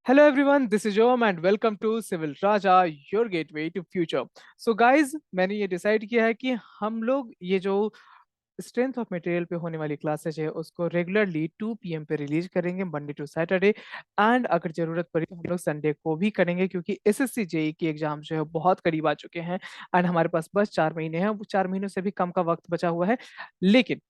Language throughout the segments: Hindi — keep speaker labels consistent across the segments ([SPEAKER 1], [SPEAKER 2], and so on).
[SPEAKER 1] Hello everyone, this is Om and welcome to Civil Raja, your gateway to future. So guys, मैंने ये डिसाइड किया है कि हम लोग ये जो स्ट्रेंथ ऑफ मटेरियल पे होने वाली क्लासेज है उसको रेगुलरली 2 पीएम पे रिलीज करेंगे मंडे टू सैटरडे। एंड अगर जरूरत पड़ी तो हम लोग संडे को भी करेंगे क्योंकि एसएससी जेई की एग्जाम जो है बहुत करीब आ चुके हैं। एंड हमारे पास बस 4 महीने हैं, वो 4 महीनों से भी कम का वक्त बचा हुआ है। लेकिन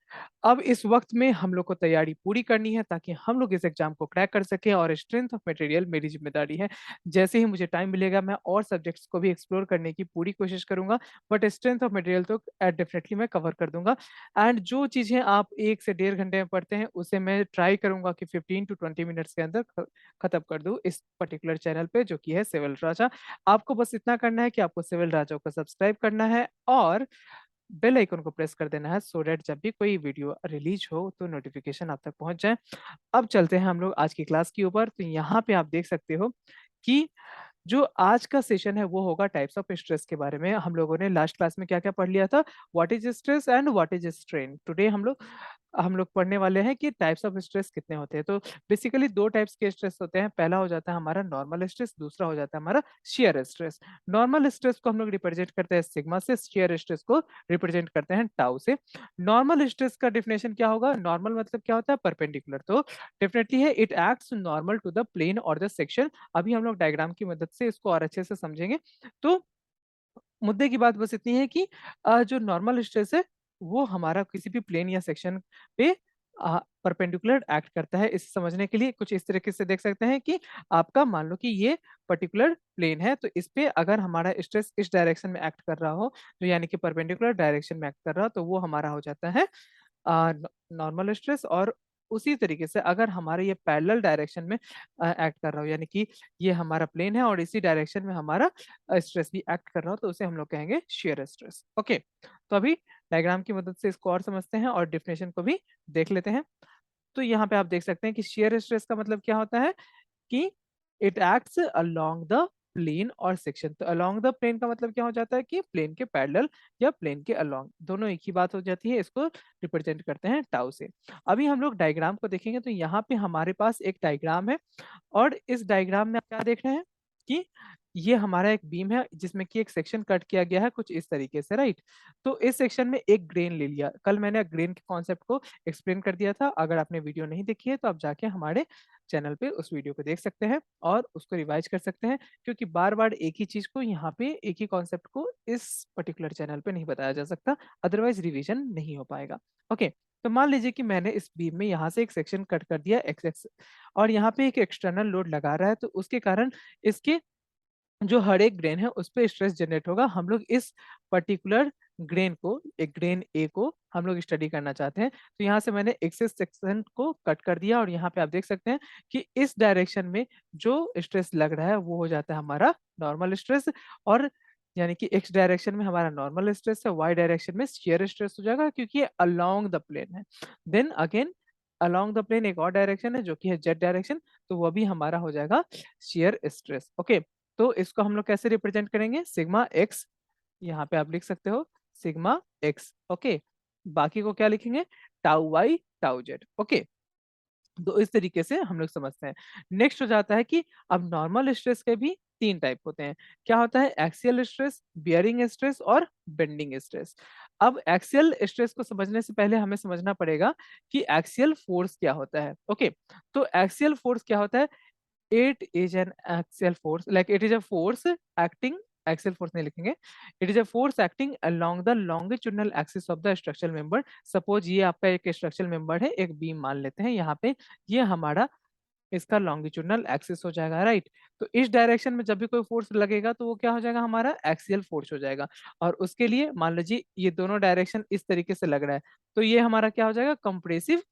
[SPEAKER 1] अब इस वक्त में हम लोग को तैयारी पूरी करनी है ताकि हम लोग इस एग्जाम को क्रैक कर सके, और स्ट्रेंथ ऑफ मटेरियल मेरी जिम्मेदारी है। जैसे ही मुझे टाइम मिलेगा मैं और सब्जेक्ट्स को भी एक्सप्लोर करने की पूरी कोशिश करूंगा, बट स्ट्रेंथ ऑफ मटेरियल तो डेफिनेटली मैं कवर कर दूंगा। एंड जो चीजें आप 1 से 1.5 घंटे में पढ़ते हैं उसे मैं ट्राई करूंगा कि 15 to 20 मिनट्स के अंदर खत्म कर दूं इस पर्टिकुलर चैनल पे जो कि है सिविल राजा। आपको बस इतना करना है कि आपको सिविल राजा को सब्सक्राइब करना है और बेल आइकन को प्रेस कर देना है, सो डेट जब भी कोई वीडियो रिलीज हो तो नोटिफिकेशन आप तक पहुंच जाए। अब चलते हैं हम लोग आज की क्लास के ऊपर। तो यहाँ पे आप देख सकते हो कि जो आज का सेशन है वो होगा टाइप्स ऑफ स्ट्रेस के बारे में। हम लोगों ने लास्ट क्लास में क्या क्या पढ़ लिया था, what is stress and what is strain. Today हम लोग पढ़ने वाले हैं कि टाइप्स ऑफ स्ट्रेस कितने होते हैं। तो बेसिकली दो टाइप्स के स्ट्रेस होते हैं, पहला हो जाता है हमारा नॉर्मल स्ट्रेस, दूसरा हो जाता है हमारा शेयर स्ट्रेस। नॉर्मल स्ट्रेस को हम लोग रिप्रेजेंट करते हैं सिग्मा से, शेयर स्ट्रेस को रिप्रेजेंट करते हैं टाउ से। नॉर्मल स्ट्रेस का डिफिनेशन क्या होगा, नॉर्मल मतलब क्या होता है, परपेंडिकुलर। तो डेफिनेटली है it acts normal to the plane और द सेक्शन। अभी हम लोग डायग्राम की मदद से इसको और अच्छे से समझेंगे। तो मुद्दे की बात बस इतनी है कि जो नॉर्मल स्ट्रेस है वो हमारा किसी भी प्लेन या सेक्शन पे परपेंडिकुलर एक्ट करता है। इसे समझने के लिए कुछ इस तरीके से देख सकते हैं कि आपका मान लो कि ये पर्टिकुलर प्लेन है, तो इस पे अगर हमारा स्ट्रेस इस डायरेक्शन में एक्ट कर रहा हो, तो यानी कि परपेंडिकुलर डायरेक्शन में एक्ट कर रहा हो, तो वो हमारा हो जाता है नॉर्मल स्ट्रेस। और उसी तरीके से अगर हमारे ये पैरेलल डायरेक्शन में एक्ट कर रहा हो, यानी कि ये हमारा प्लेन है और इसी डायरेक्शन में हमारा स्ट्रेस भी एक्ट कर रहा हो, तो उसे हम लोग कहेंगे शेयर स्ट्रेस। ओके, तो अभी डायग्राम की मदद से इसको और समझते हैं और डिफिनेशन को भी देख लेते हैं। तो यहाँ पे आप देख सकते हैं कि शेयर स्ट्रेस का मतलब क्या होता है कि it acts along the plane और सेक्शन। तो अलोंग द प्लेन का मतलब क्या हो जाता है कि प्लेन के पैरेलल या प्लेन के अलोंग, दोनों एक ही बात हो जाती है। इसको रिप्रेजेंट करते हैं टाउ से। अभी हम लोग डायग्राम को देखेंगे तो यहाँ पे हमारे पास एक डायग्राम है, और इस डायग्राम में आप क्या देख रहे हैं कि ये हमारा एक बीम है जिसमें कि एक सेक्शन कट किया गया है कुछ इस तरीके से, राइट। तो इस सेक्शन में एक ग्रेन ले लिया, कल मैंने ग्रेन के कॉन्सेप्ट को एक्सप्लेन कर दिया था। अगर आपने वीडियो नहीं देखी है तो आप जाके हमारे चैनल पे उस वीडियो को देख सकते हैं और उसको रिवाइज कर सकते हैं, क्योंकि बार बार एक ही चीज को यहाँ पे एक ही कॉन्सेप्ट को इस पर्टिकुलर चैनल पे नहीं बताया जा सकता, अदरवाइज रिवीजन नहीं हो पाएगा। ओके, तो मान लीजिए कि मैंने इस बीम में यहाँ से एक सेक्शन कट कर दिया एक्स एक्स, और यहाँ पे एक एक्सटर्नल लोड लगा रहा है, तो उसके कारण इसके जो हर एक ग्रेन है उस पे स्ट्रेस जनरेट होगा। हम लोग इस पर्टिकुलर ग्रेन को, एक ग्रेन ए को हम लोग स्टडी करना चाहते हैं। तो यहाँ से मैंने एक्सेस सेक्शन को कट कर दिया, और यहाँ पे आप देख सकते हैं कि इस डायरेक्शन में जो स्ट्रेस लग रहा है वो हो जाता है हमारा नॉर्मल स्ट्रेस। और यानी कि एक्स डायरेक्शन में हमारा नॉर्मल स्ट्रेस है, वाई डायरेक्शन में शेयर स्ट्रेस हो जाएगा क्योंकि ये अलोंग द प्लेन है। Then again along the plane एक और डायरेक्शन है जो कि है जेड डायरेक्शन, तो वह भी हमारा हो जाएगा शेयर स्ट्रेस। ओके, तो इसको हम लोग कैसे रिप्रेजेंट करेंगे, सिग्मा एक्स, यहाँ पे आप लिख सकते हो सिग्मा एक्स। ओके, बाकी को क्या लिखेंगे, tau Y tau Z. Okay, तो इस तरीके से हम लोग समझते हैं। नेक्स्ट हो जाता है कि अब नॉर्मल स्ट्रेस के भी 3 टाइप होते हैं। क्या होता है, एक्सियल स्ट्रेस, बियरिंग स्ट्रेस और बेंडिंग स्ट्रेस। अब एक्सियल स्ट्रेस को समझने से पहले हमें समझना पड़ेगा कि एक्सियल फोर्स क्या होता है। ओके, तो एक्सियल फोर्स क्या होता है, it is an axial force, like it is a force acting, axial force नहीं लिखेंगे, it is a force acting along the longitudinal axis of the structural member। suppose ये आपका एक structural member है, एक बीम मान लेते हैं यहाँ पे, ये हमारा इसका लॉन्गिट्यूडनल एक्सिस हो जाएगा, राइट। तो इस डायरेक्शन में जब भी कोई फोर्स लगेगा तो वो क्या हो जाएगा, हमारा एक्सियल फोर्स हो जाएगा। और उसके लिए मान लीजिए ये दोनों डायरेक्शन इस तरीके से लग रहा है, तो ये हमारा क्या हो जाएगा, कंप्रेसिव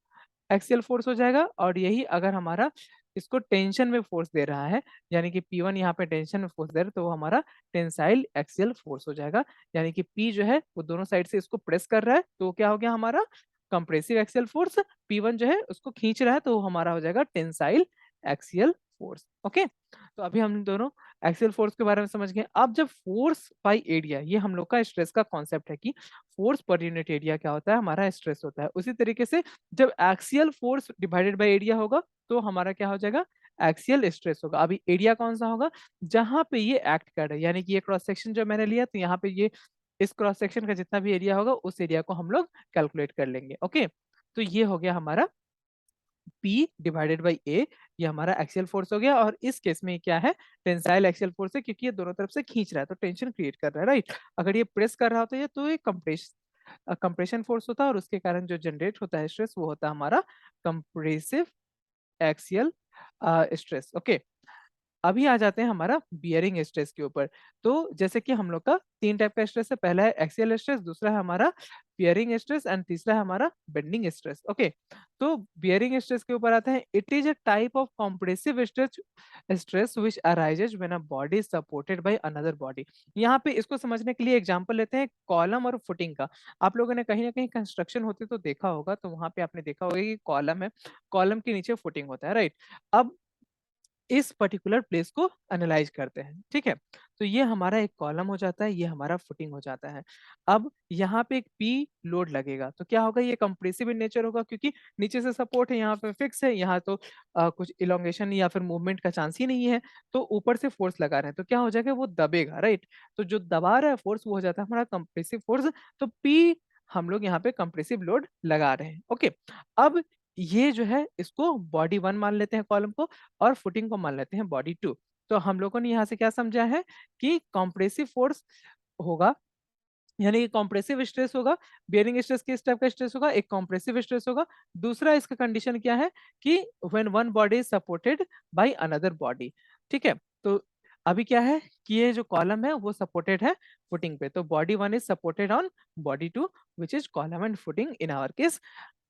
[SPEAKER 1] एक्सियल फोर्स हो जाएगा। और यही अगर हमारा इसको टेंशन में फोर्स दे रहा है, यानी कि P1 यहाँ पे टेंशन में फोर्स दे रहा है, तो वो हमारा टेंसाइल एक्सियल फोर्स हो जाएगा। यानी कि P जो है वो दोनों साइड से इसको प्रेस कर रहा है, तो क्या हो गया हमारा कंप्रेसिव एक्सियल फोर्स। P1 जो है उसको खींच रहा है, तो वो हमारा हो जाएगा टेंसाइल एक्सियल फोर्स। ओके, तो अभी हम दोनों एक्सियल फोर्स के बारे में समझ गए। अब जब फोर्स बाई एरिया, ये हम लोग का स्ट्रेस का कॉन्सेप्ट है कि फोर्स पर यूनिट एरिया क्या होता है, हमारा स्ट्रेस होता है। उसी तरीके से जब axial force divided by area होगा तो हमारा क्या हो जाएगा, एक्सियल स्ट्रेस होगा। अभी एरिया कौन सा होगा, जहां पे ये एक्ट कर रहा है, यानी कि ये क्रॉस सेक्शन जो मैंने लिया तो यहाँ पे ये इस क्रॉस सेक्शन का जितना भी एरिया होगा उस एरिया को हम लोग कैलकुलेट कर लेंगे। ओके, तो ये हो गया हमारा P डिवाइडेड बाई A, ये हमारा एक्सियल फोर्स हो गया। और इस केस में ये क्या है, टेंसाइल एक्सियल फोर्स है, क्योंकि ये दोनों तरफ से खींच रहा है तो टेंशन क्रिएट कर रहा है, राइट। अगर ये प्रेस कर रहा होता है तो ये कंप्रेशन फोर्स होता है, और उसके कारण जो जनरेट होता है स्ट्रेस वो होता है हमारा कंप्रेसिव एक्सियल स्ट्रेस। ओके, अभी आ जाते हैं हमारा बियरिंग स्ट्रेस के ऊपर। तो जैसे कि हम लोग का तीन टाइप का स्ट्रेस है, पहला है एक्सियल स्ट्रेस, दूसरा है हमारा बियरिंग स्ट्रेस, एंड तीसरा है हमारा बेंडिंग स्ट्रेस। ओके, तो बियरिंग स्ट्रेस के ऊपर आते हैं। It is a type of compressive stress stress which arises when a body is supported by another body. यहाँ पे इसको समझने के लिए एग्जांपल लेते हैं कॉलम और फुटिंग का। आप लोगों ने कहीं ना कहीं कंस्ट्रक्शन होते तो देखा होगा, तो वहां पे आपने देखा होगा कि कॉलम है, कॉलम के नीचे फुटिंग होता है, राइट। अब इस पर्टिकुलर प्लेस को एनालाइज करते हैं, ठीक है। तो ये हमारा एक कॉलम हो जाता है, ये हमारा फुटिंग हो जाता है। अब यहाँ पे एक पी लोड लगेगा तो क्या होगा, ये कंप्रेसिव इन नेचर होगा, क्योंकि नीचे से सपोर्ट है, यहाँ पे फिक्स है, यहाँ तो कुछ इलोंगेशन या फिर मूवमेंट का चांस ही नहीं है। तो ऊपर से फोर्स लगा रहे हैं तो क्या हो जाएगा, वो दबेगा, राइट। तो जो दबा रहा है फोर्स वो हो जाता है हमारा कंप्रेसिव फोर्स। तो पी हम लोग यहाँ पे कंप्रेसिव लोड लगा रहे हैं। ओके, अब ये जो है इसको बॉडी वन मान लेते हैं कॉलम को, और फुटिंग को मान लेते हैं बॉडी टू। तो हम लोगों ने यहाँ से क्या समझा है कि कॉम्प्रेसिव फोर्स होगा, यानी कि कॉम्प्रेसिव स्ट्रेस होगा। बियरिंग स्ट्रेस किस टाइप का स्ट्रेस होगा, एक कॉम्प्रेसिव स्ट्रेस होगा। दूसरा इसका कंडीशन क्या है कि when one body is supported by another body, ठीक है। तो अभी क्या है कि ये जो कॉलम है वो सपोर्टेड है फुटिंग पे, तो body one is supported on body two which is column and footing in our case.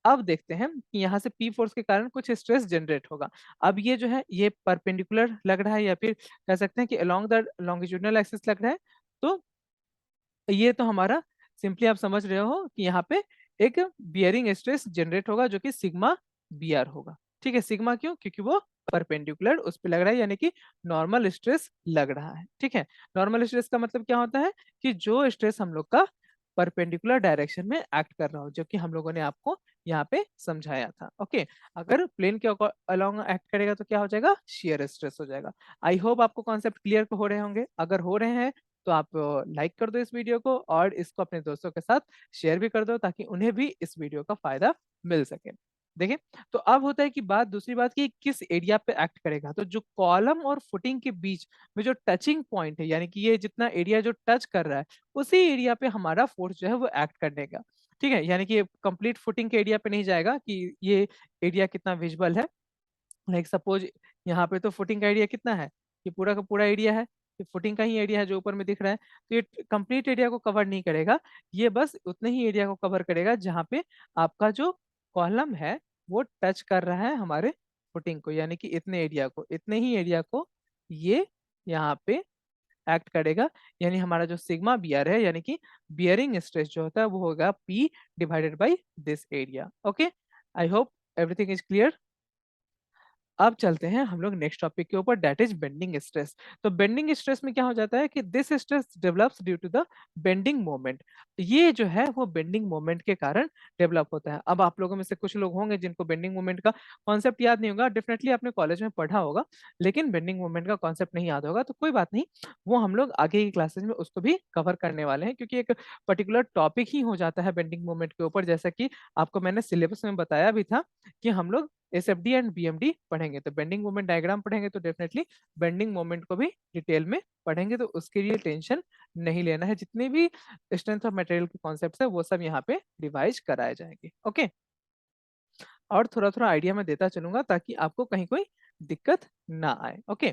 [SPEAKER 1] अब देखते हैं कि यहाँ से पी फोर्स के कारण कुछ स्ट्रेस जनरेट होगा। अब ये जो है ये परपेंडिकुलर लग रहा है, या फिर कह सकते हैं कि अलोंग द लॉन्गिट्यूडिनल एक्सिस लग रहा है। तो ये तो हमारा सिंपली आप समझ रहे हो कि यहाँ पे एक बियरिंग स्ट्रेस जनरेट होगा जो कि सिग्मा बियर होगा, ठीक है। सिग्मा क्यों, क्योंकि वो परपेंडिकुलर उस पे लग रहा है, यानी कि नॉर्मल स्ट्रेस लग रहा है, ठीक है। नॉर्मल स्ट्रेस का मतलब क्या होता है कि जो स्ट्रेस हम लोग का परपेंडिकुलर डायरेक्शन में एक्ट कर रहा हो, जो कि हम लोगों ने आपको यहाँ पे समझाया था। ओके, अगर प्लेन के अलोंग एक्ट करेगा तो क्या हो जाएगा, शियर स्ट्रेस हो जाएगा। आई होप आपको कॉन्सेप्ट क्लियर हो रहे होंगे। अगर हो रहे हैं तो आप लाइक कर दो इस वीडियो को, और इसको अपने दोस्तों के साथ शेयर भी कर दो, ताकि उन्हें भी इस वीडियो का फायदा मिल सके। देखिए, तो अब होता है कि बात दूसरी बात की किस एरिया पे एक्ट करेगा। तो जो कॉलम और फुटिंग के बीच में जो टचिंग पॉइंट है, यानी कि ये जितना एरिया जो टच कर रहा है उसी एरिया पे हमारा फोर्स जो है वो एक्ट करने का, ठीक है। यानी कि कंप्लीट फुटिंग के एरिया पे नहीं जाएगा कि ये एरिया कितना विजिबल है। लाइक सपोज यहाँ पे तो फुटिंग का एरिया कितना है, ये पूरा का पूरा एरिया है, ये फुटिंग का ही एरिया है जो ऊपर में दिख रहा है। तो ये कंप्लीट एरिया को कवर नहीं करेगा, ये बस उतने ही एरिया को कवर करेगा जहाँ पे आपका जो कॉलम है वो टच कर रहा है हमारे फुटिंग को, यानी कि इतने एरिया को, इतने ही एरिया को ये यहाँ पे एक्ट करेगा। यानी हमारा जो सिग्मा बियर है, यानी कि बियरिंग स्ट्रेस जो होता है वो होगा P divided by this area. Okay, I hope everything is clear. अब चलते हैं हम लोग नेक्स्ट टॉपिक के ऊपर, दैट इज बेंडिंग स्ट्रेस। तो बेंडिंग स्ट्रेस में क्या हो जाता है कि this stress develops due to the bending moment. ये जो है वो बेंडिंग मोमेंट के कारण डेवलप होता है। अब आप लोगों में से कुछ लोग होंगे जिनको बेंडिंग मोमेंट का कॉन्सेप्ट याद नहीं होगा, डेफिनेटली आपने कॉलेज में पढ़ा होगा, लेकिन बेंडिंग मोमेंट का कॉन्सेप्ट नहीं याद होगा तो कोई बात नहीं, वो हम लोग आगे की क्लासेज में उसको भी कवर करने वाले हैं, क्योंकि एक पर्टिकुलर टॉपिक ही हो जाता है बेंडिंग मोमेंट के ऊपर। जैसा कि आपको मैंने सिलेबस में बताया भी था कि हम लोग एसएफडी एंड बीएमडी पढ़ेंगे, तो बेंडिंग मोमेंट डायग्राम पढ़ेंगे, तो डेफिनेटली बेंडिंग मोमेंट को भी डिटेल में पढ़ेंगे। तो उसके लिए टेंशन नहीं लेना है, जितने भी स्ट्रेंथ ऑफ मटेरियल के कॉन्सेप्ट्स है वो सब यहाँ पे रिवाइज कराए जाएंगे। ओके, और थोड़ा थोड़ा आइडिया मैं देता चलूंगा ताकि आपको कहीं कोई दिक्कत ना आए। ओके,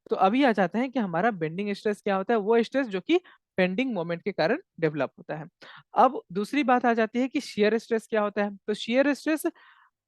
[SPEAKER 1] तो अभी आ जाते हैं कि हमारा बेंडिंग स्ट्रेस क्या होता है, वो स्ट्रेस जो कि बेंडिंग मोमेंट के कारण डेवलप होता है। अब दूसरी बात आ जाती है कि शियर स्ट्रेस क्या होता है। तो शियर स्ट्रेस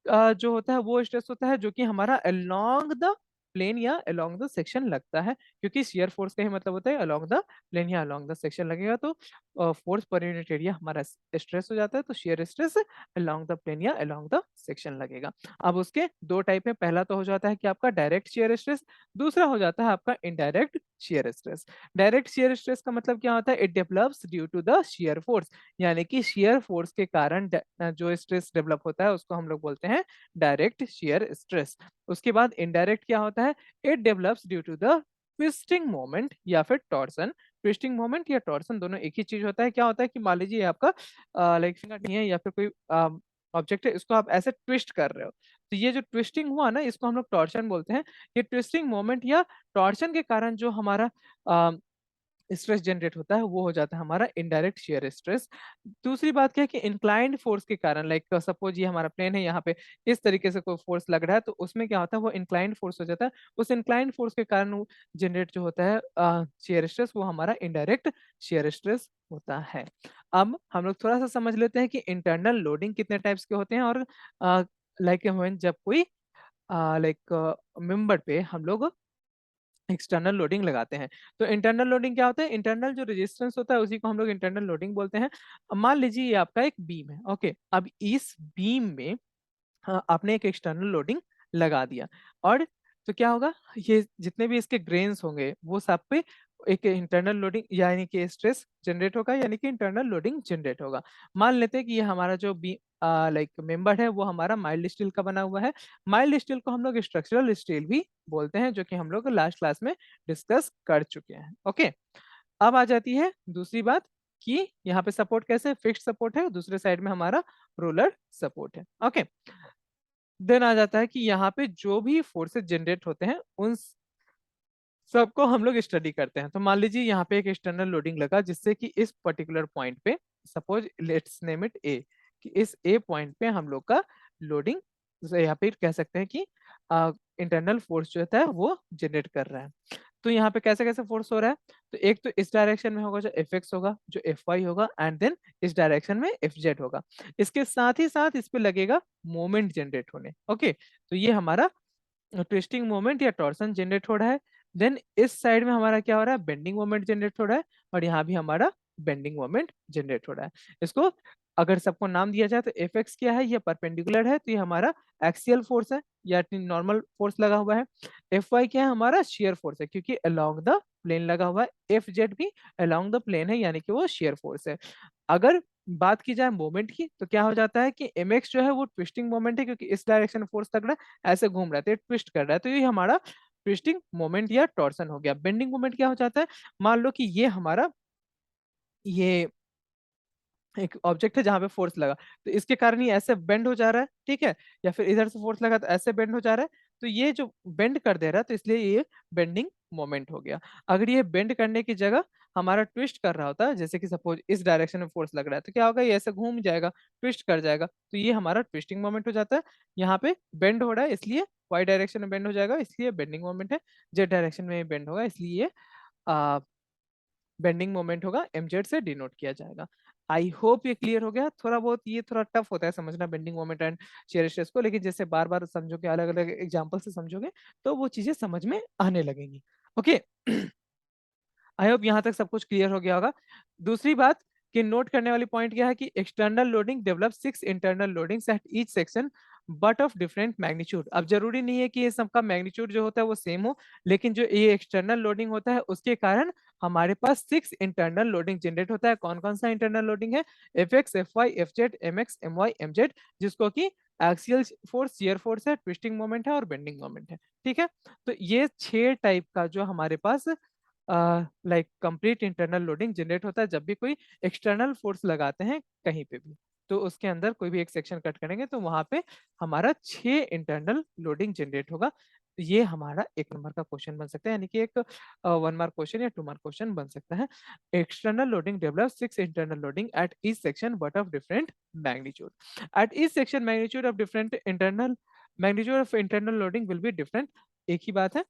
[SPEAKER 1] जो होता है वो स्ट्रेस होता है जो कि हमारा अलोंग द प्लेन या अलोंग द सेक्शन लगता है, क्योंकि शियर फोर्स का ही मतलब होता है अलोंग द प्लेन या अलोंग द सेक्शन लगेगा, तो फोर्स पर यूनिट एरिया हमारा स्ट्रेस हो जाता है, तो shear stress along the plane या अलोंग द सेक्शन लगेगा। अब उसके दो टाइप है, पहला तो हो जाता है कि आपका डायरेक्ट शियर स्ट्रेस, दूसरा हो जाता है आपका indirect shear stress. Direct shear stress का मतलब क्या होता है, it develops due to the shear force, यानी कि शियर फोर्स के कारण जो स्ट्रेस डेवलप होता है उसको हम लोग बोलते हैं डायरेक्ट शियर स्ट्रेस। उसके बाद इनडायरेक्ट क्या होता है, it develops due to the twisting moment या फिर टॉर्सन। ट्विस्टिंग मोमेंट या टॉर्सन दोनों एक ही चीज होता है। क्या होता है कि मान लीजिए आपका लाइक फिंगर नहीं है या फिर कोई ऑब्जेक्ट है, इसको आप ऐसे ट्विस्ट कर रहे हो, तो ये जो ट्विस्टिंग हुआ ना, इसको हम लोग टॉर्शन बोलते हैं। ये ट्विस्टिंग मोमेंट या टॉर्शन के कारण जो हमारा स्ट्रेस जनरेट होता है वो हो जाता है हमारा इनडायरेक्ट शियर स्ट्रेस। दूसरी बात क्या है कि इंक्लाइंड फोर्स के कारण, लाइक सपोज ये हमारा प्लेन है, यहाँ पे इस तरीके से कोई फोर्स लग रहा है, तो उसमें क्या होता है वो इंक्लाइंड फोर्स हो जाता है। उस इंक्लाइंड फोर्स के कारण जनरेट जो होता है शियर स्ट्रेस, वो हमारा इनडायरेक्ट शियर स्ट्रेस होता है। अब हम लोग थोड़ा सा समझ लेते हैं कि इंटरनल लोडिंग कितने टाइप्स के होते हैं, और लाइक जब कोई लाइक मेंबर पे हम लोग एक्सटर्नल लोडिंग लगाते हैं। तो इंटरनल लोडिंग क्या होता है, इंटरनल जो रेजिस्टेंस होता है उसी को हम लोग इंटरनल लोडिंग बोलते हैं। अब मान लीजिए ये आपका एक बीम है, ओके, अब इस बीम में आपने एक एक्सटर्नल लोडिंग लगा दिया, और तो क्या होगा, ये जितने भी इसके ग्रेन्स होंगे वो सब पे एक इंटरनल लोडिंग यानी कि स्ट्रेस जनरेट होगा, यानी कि इंटरनल लोडिंग जनरेट होगा। मान लेते हैं कि ये हमारा जो बी लाइक मेंबर है वो हमारा माइल्ड स्टील का बना हुआ है। माइल्ड स्टील को हम लोग स्ट्रक्चरल स्टील भी बोलते हैं, जो कि हम लोग लास्ट क्लास में डिस्कस कर चुके हैं। ओके, अब आ जाती है दूसरी बात कि यहाँ पे सपोर्ट कैसे फिक्स्ड सपोर्ट है, दूसरे साइड में हमारा रोलर सपोर्ट है। ओके, देन आ जाता है कि यहाँ पे जो भी फोर्सेस जनरेट होते हैं उन सबको हम लोग स्टडी करते हैं। तो मान लीजिए यहाँ पे एक एक्सटर्नल लोडिंग लगा, जिससे कि इस पर्टिकुलर पॉइंट पे, सपोज लेट्स नेम इट ए, कि इस ए पॉइंट पे हम लोग का लोडिंग, यहाँ पे कह सकते हैं कि इंटरनल फोर्स जो होता है वो जनरेट कर रहा है। तो यहाँ पे कैसे कैसे फोर्स हो रहा है, तो एक तो इस डायरेक्शन में होगा जो एफ एक्स होगा, जो एफ वाई होगा, एंड देन इस डायरेक्शन में एफ जेड होगा। इसके साथ ही साथ इस पे लगेगा मोमेंट जनरेट होने। ओके, तो ये हमारा ट्विस्टिंग मोमेंट या टॉर्सन जनरेट हो रहा है। देन इस साइड में हमारा क्या हो रहा है, बेंडिंग मोमेंट जनरेट हो रहा है, और यहाँ भी हमारा बेंडिंग मोमेंट जनरेट हो रहा है। इसको अगर सबको नाम दिया जाए तो एफ एक्स क्या है, ये परपेंडिकुलर है, तो ये हमारा एक्सियल फोर्स है या नॉर्मल फोर्स लगा हुआ है। एफ वाई क्या है, हमारा शियर फोर्स है, क्योंकि अलोंग द प्लेन लगा हुआ है। एफ जेड भी अलोंग द प्लेन है, यानी कि वो शियर फोर्स है। अगर बात की जाए मोमेंट की, तो क्या हो जाता है कि एम एक्स जो है वो ट्विस्टिंग मोमेंट है, क्योंकि इस डायरेक्शन में फोर्स लग रहा है, ऐसे घूम रहा है, तो ये ट्विस्ट कर रहा है, तो ये हमारा ट्विस्टिंग मोमेंट या टॉर्सन हो गया। बेंडिंग मोमेंट क्या हो जाता है, मान लो कि ये हमारा ये एक ऑब्जेक्ट है जहां पे फोर्स लगा, तो इसके कारण ये ऐसे बेंड हो जा रहा है, ठीक है, या फिर इधर से फोर्स लगा तो ऐसे बेंड हो जा रहा है, तो ये जो बेंड कर दे रहा है, तो इसलिए ये बेंडिंग मोमेंट हो गया। अगर ये बेंड करने की जगह हमारा ट्विस्ट कर रहा होता है, जैसे कि सपोज इस डायरेक्शन में फोर्स लग रहा है, तो क्या होगा, ये ऐसे घूम जाएगा, ट्विस्ट कर जाएगा, तो ये हमारा ट्विस्टिंग मोमेंट हो जाता है। यहाँ पे बेंड हो रहा है, इसलिए वाई डायरेक्शन में बेंड हो जाएगा, इसलिए बेंडिंग मोमेंट है। जेड डायरेक्शन में बेंड होगा, इसलिए ये बेंडिंग मोमेंट होगा, mz से डिनोट किया जाएगा। आई होप ये क्लियर हो गया। थोड़ा बहुत ये थोड़ा टफ होता है समझना bending moment and shear stress को, लेकिन जैसे बार बार समझोगे, अलग अलग एग्जांपल से समझोगे, तो वो चीजें समझ में आने लगेंगी। ओके, आई होप यहाँ तक सब कुछ क्लियर हो गया होगा। दूसरी बात कि नोट करने वाली पॉइंट क्या है कि external loading develop 6 internal loadings at each section but of different magnitude. अब जरूरी नहीं है कि ये सबका मैग्नीट्यूड जो होता है वो सेम हो, लेकिन जो ये एक्सटर्नल लोडिंग होता है उसके कारण हमारे पास 6 इंटरनल लोडिंग जनरेट होता है। कौन कौन सा इंटरनल लोडिंग है, F X, F Y, F Z, M X, M Y, M Z, जिसको कि एक्सियल फोर्स, शियर फोर्स है, ट्विस्टिंग मोमेंट है और बेंडिंग मोमेंट है। ठीक है, तो ये 6 टाइप का जो हमारे पास like complete internal loading generate होता है जब भी कोई एक्सटर्नल फोर्स लगाते हैं कहीं पे भी। तो उसके अंदर कोई भी एक सेक्शन कट करेंगे तो वहां पे हमारा 6 इंटरनल लोडिंग जनरेट होगा। तो ये हमारा 1 नंबर का क्वेश्चन बन सकता है, यानी कि एक 1 मार्क क्वेश्चन या 2 मार्क क्वेश्चन बन सकता है। External loading develop 6 internal loading at each section but of different magnitude. At each section magnitude of different internal magnitude of internal loading will be different. एक ही बात है।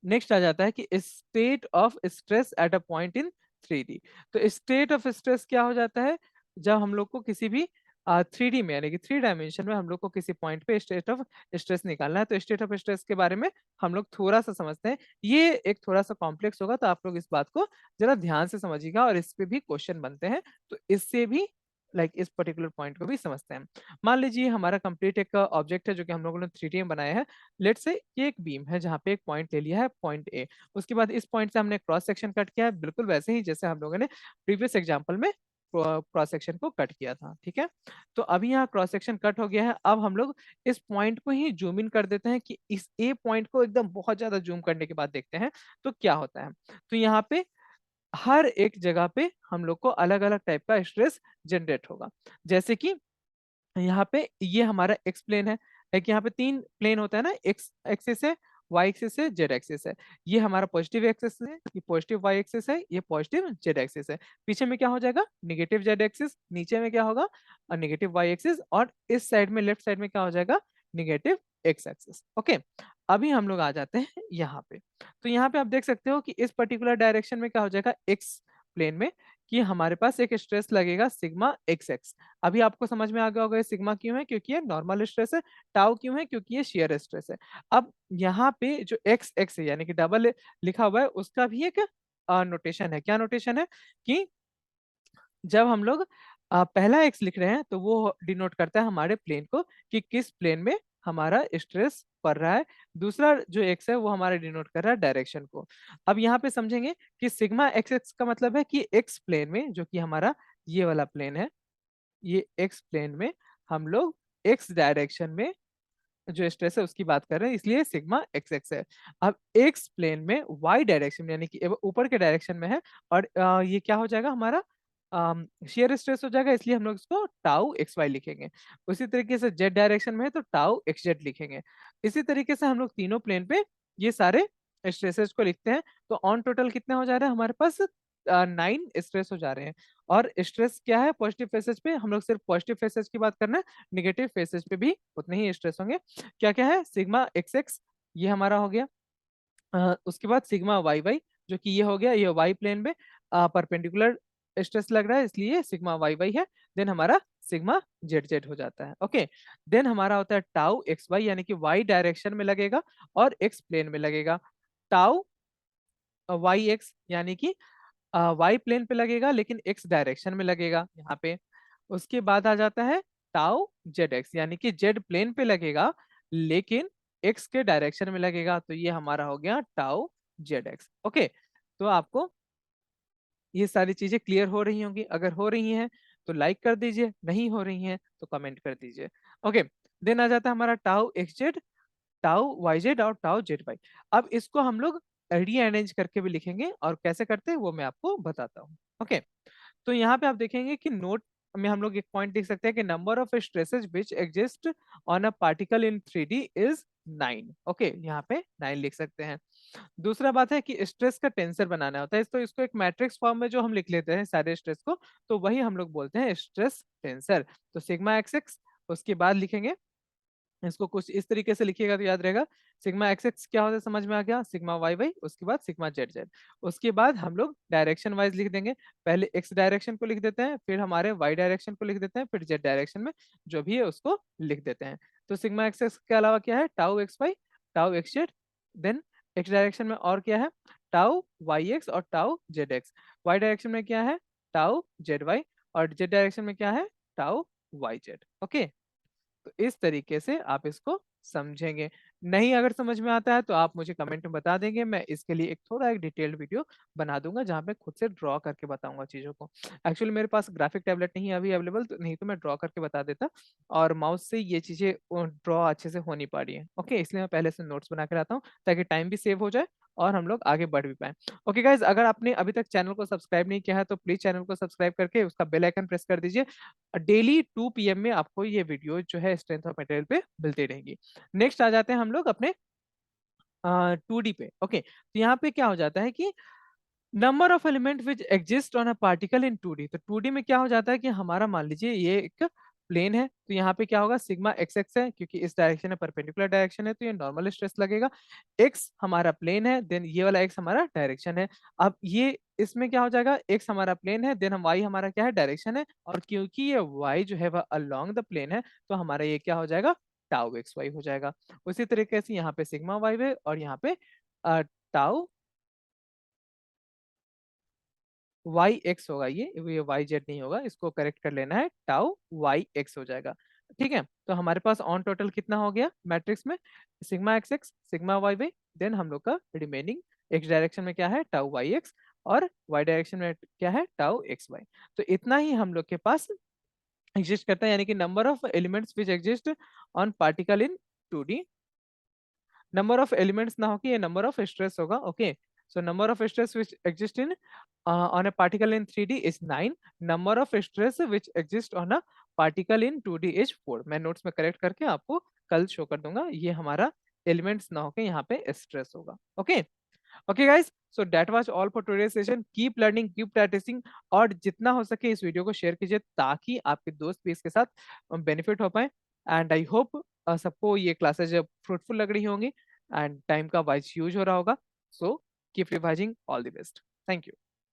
[SPEAKER 1] नेक्स्ट आ जाता है कि state of stress at a point in 3D। तो स्टेट ऑफ स्ट्रेस क्या हो जाता है, जब हम लोग को किसी भी 3D में यानी कि 3 डायमेंशन में हम लोग को किसी पॉइंट पे स्टेट ऑफ स्ट्रेस निकालना है, तो स्टेट ऑफ स्ट्रेस के बारे में हम लोग थोड़ा-सा समझते हैं। ये एक थोड़ा-सा कॉम्प्लेक्स होगा, तो आप लोग इस बात को ज़रा ध्यान से समझिएगा और इस पे भी क्वेश्चन बनते हैं, तो इससे भी इस पर्टिकुलर पॉइंट को भी समझते हैं। मान लीजिए हमारा कंप्लीट एक ऑब्जेक्ट है जो कि हम लोगों ने 3D में बनाया है। लेट्स से ये एक बीम है जहाँ पे एक पॉइंट ले लिया है, पॉइंट ए। उसके बाद इस पॉइंट से हमने क्रॉस सेक्शन कट किया है, बिल्कुल वैसे ही जैसे हम लोगों ने प्रीवियस एग्जांपल में क्रॉस सेक्शन को कट किया था, ठीक है? तो अभी यहाँ क्रॉस सेक्शन कट हो गया है। अब हम लोग इस पॉइंट को ही ज़ूम इन कर देते हैं कि इस ए पॉइंट को एकदम बहुत ज़्यादा ज़ूम करने के बाद देखते हैं, तो क्या होता है? तो यहाँ पे हर एक जगह पे हम लोग को अलग-अलग टाइप का स्ट्रेस जनरेट होगा। जैसे कि यहाँ पे ये हमारा एक्स प्लेन है। एक यहाँ पे 3 प्लेन होता है ना, एक्स एक्सिस है, वाई एक्सिस है, जेड एक्सिस है। ये हमारा पॉजिटिव एक्सिस है, ये पॉजिटिव वाई एक्सिस है, ये पॉजिटिव जेड एक्सिस है। पीछे में क्या हो जाएगा? नेगेटिव जेड एक्सिस, नीचे में क्या होगा? नेगेटिव वाई एक्सिस और इस साइड में लेफ्ट साइड में क्या हो जाएगा? Negative x axis. ओके, अभी हम लोग आ जाते हैं यहाँ पे। तो यहाँ पे आप देख सकते हो कि इस पर्टिकुलर डायरेक्शन में क्या हो जाएगा? एक्स प्लेन में कि हमारे पास एक स्ट्रेस लगेगा सिग्मा एक्स एक्स। अभी आपको समझ में आ गया होगा ये सिग्मा क्यों है? क्योंकि ये नॉर्मल स्ट्रेस है। टाउ क्यों है? क्योंकि ये शियर स्ट्रेस है। अब यहाँ पे जो एक्स एक्स है यानी कि डबल लिखा हुआ है उसका भी एक नोटेशन है। क्या नोटेशन है? कि जब हम लोग पहला एक्स लिख रहे हैं तो वो डिनोट करता है हमारे प्लेन को कि किस प्लेन में हमारा स्ट्रेस पड़ रहा है। दूसरा जो एक्स है वो हमारा डिनोट कर रहा है डायरेक्शन को। अब यहाँ पे समझेंगे कि सिग्मा एक्स एक्स का मतलब है कि एक्स प्लेन में जो कि हमारा ये वाला प्लेन है, ये एक्स प्लेन में हम लोग एक्स डायरेक्शन में जो स्ट्रेस है उसकी बात कर रहे हैं, इसलिए सिग्मा एक्स एक्स है। अब एक्स प्लेन में वाई डायरेक्शन में यानी कि ऊपर के डायरेक्शन में है और ये क्या हो जाएगा हमारा शेयर स्ट्रेस हो जाएगा, इसलिए हम लोग इसको टाउ एक्स वाई लिखेंगे। उसी तरीके से जेड डायरेक्शन में है तो टाउ एक्स जेड लिखेंगे। इसी तरीके से हम लोग तीनों प्लेन पे ये सारे स्ट्रेसेस को लिखते हैं। तो ऑन टोटल कितना हो जा रहा है हमारे पास? 9 स्ट्रेस हो जा रहे हैं। और स्ट्रेस क्या है पॉजिटिव फेसेज पे? हम लोग सिर्फ पॉजिटिव फेसेज की बात करना है, नेगेटिव फेसेज पे भी उतने ही स्ट्रेस होंगे। क्या-क्या है? सिग्मा एक्स एक्स ये हमारा हो गया। उसके बाद सिग्मा वाई वाई जो कि ये हो गया, ये वाई प्लेन में परपेंडिकुलर स्ट्रेस लग रहा है इसलिए सिग्मा वाई वाई है। देन हमारा सिग्मा जेड जेड हो जाता है। ओके, देन हमारा होता है टाउ एक्स वाई यानी कि वाई डायरेक्शन में लगेगा और एक्स प्लेन में लगेगा। टाउ वाई एक्स यानी कि वाई प्लेन पे लगेगा लेकिन एक्स डायरेक्शन में लगेगा यहाँ पे। उसके बाद आ जाता है टाउ जेड एक्स यानी कि जेड प्लेन पे लगेगा लेकिन एक्स के डायरेक्शन में लगेगा, तो ये हमारा हो गया टाउ जेड एक्स। ओके, तो आपको ये सारी चीजें क्लियर हो रही होंगी। अगर हो रही हैं तो लाइक कर दीजिए, नहीं हो रही हैं तो कमेंट कर दीजिए। ओके, देन आ जाता है हमारा tau x Z, tau Y Z और टाउ जेड वाई। अब इसको हम लोग रीअरेंज करके भी लिखेंगे और कैसे करते हैं वो मैं आपको बताता हूँ। ओके, तो यहाँ पे आप देखेंगे कि नोट में हम लोग एक पॉइंट लिख सकते हैं कि number of stresses which exist on a particle in 3D is 9। Okay, यहाँ पे 9 लिख सकते हैं। दूसरा बात है कि स्ट्रेस का टेंसर बनाना होता है, तो इसको एक मैट्रिक्स फॉर्म में जो हम लिख लेते हैं सारे स्ट्रेस को, तो वही हम लोग बोलते हैं स्ट्रेस टेंसर। तो सिग्मा एक्स एक्स उसके बाद लिखेंगे, इसको कुछ इस तरीके से लिखिएगा तो याद रहेगा। सिग्मा एक्स एक्स क्या होता है समझ में आ गया, सिग्मा वाई वाई उसके बाद सिग्मा जेड जेड। उसके बाद हम लोग डायरेक्शन वाइज लिख देंगे। पहले एक्स डायरेक्शन को लिख देते हैं, फिर हमारे वाई डायरेक्शन को लिख देते हैं, फिर जेड डायरेक्शन में जो भी है उसको लिख देते हैं। तो सिग्मा एक्स एक्स के अलावा क्या है? Tau x y, tau x z. Then x direction में और क्या है? टाउ वाई एक्स और tau z x. Y direction में क्या है? Tau Z y. और जेड डायरेक्शन में क्या है? Tau Y Z. ओके, तो इस तरीके से आप इसको समझेंगे। नहीं अगर समझ में आता है तो आप मुझे कमेंट में बता देंगे, मैं इसके लिए एक डिटेल्ड वीडियो बना दूंगा जहाँ पे खुद से ड्रॉ करके बताऊंगा चीज़ों को। एक्चुअली मेरे पास ग्राफिक टैबलेट नहीं है अभी अवेलेबल, तो नहीं तो मैं ड्रॉ करके बता देता और माउस से ये चीज़ें ड्रॉ अच्छे से हो नहीं पा रही है। ओके, इसलिए मैं पहले से नोट्स बना के लाता हूँ ताकि टाइम भी सेव हो जाए और हम लोग आगे बढ़ भी पाएँ। ओके गाइज़, अगर आपने अभी तक चैनल को सब्सक्राइब नहीं किया है तो प्लीज़ चैनल को सब्सक्राइब करके उसका बेल आइकन प्रेस कर दीजिए। डेली 2 पीएम में आपको ये वीडियो जो है स्ट्रेंथ ऑफ मटेरियल पे मिलती रहेंगी। नेक्स्ट आ जाते हैं हम लोग अपने 2D पे। ओके, तो यहाँ पे क्या हो जाता है कि number of element which exist on a particle in 2D। तो 2D में क्या हो जाता है कि हमारा मान लीजिए ये एक प्लेन है तो यहाँ पे क्या होगा, सिग्मा एक्स एक्स है क्योंकि इस डायरेक्शन में परपेंडिकुलर डायरेक्शन है तो ये नॉर्मल स्ट्रेस लगेगा। एक्स हमारा प्लेन है, देन ये वाला एक्स हमारा डायरेक्शन है। अब ये इसमें क्या हो जाएगा, एक्स हमारा प्लेन है, देन हम वाई हमारा क्या है, डायरेक्शन है, और क्योंकि ये वाई जो है वह अलोंग द प्लेन है तो हमारा ये क्या हो जाएगा, टाउ एक्स वाई हो जाएगा। उसी तरीके से यहाँ पे सिग्मा वाई है और यहाँ पे टाउ वाई एक्स होगा, ये वाई जेड नहीं होगा, इसको करेक्ट कर लेना है, टाउ वाई एक्स हो जाएगा। ठीक है, तो हमारे पास ऑन टोटल कितना हो गया मैट्रिक्स में, sigma x x sigma y y, then हम लोग का रिमेनिंग एक्स डायरेक्शन में क्या है, टाउ वाई एक्स, और वाई डायरेक्शन में क्या है, टाउ एक्स वाई। तो इतना ही हम लोग के पास एग्जिस्ट करता है, यानी कि number of elements which exist on particle in 2D। Number of elements ना होके ये नंबर ऑफ स्ट्रेस होगा। Okay, so number of stress which exist in on a particle in 3D is 9, number of stress which exist on a particle in 2D is 4। मैं नोट्स में करेक्ट करके आपको कल शो कर दूंगा, ये हमारा एलिमेंट्स ना होके यहाँ पे स्ट्रेस होगा। Okay, okay guys, so that was all for today session. Keep learning, keep practicing, और जितना हो सके इस वीडियो को शेयर कीजिए ताकि आपके दोस्त भी इसके साथ बेनिफिट हो पाए। एंड आई होप सबको ये क्लासेज फ्रूटफुल लग रही होंगी एंड टाइम का वाइज यूज हो रहा होगा। So keep revising, all the best, thank you.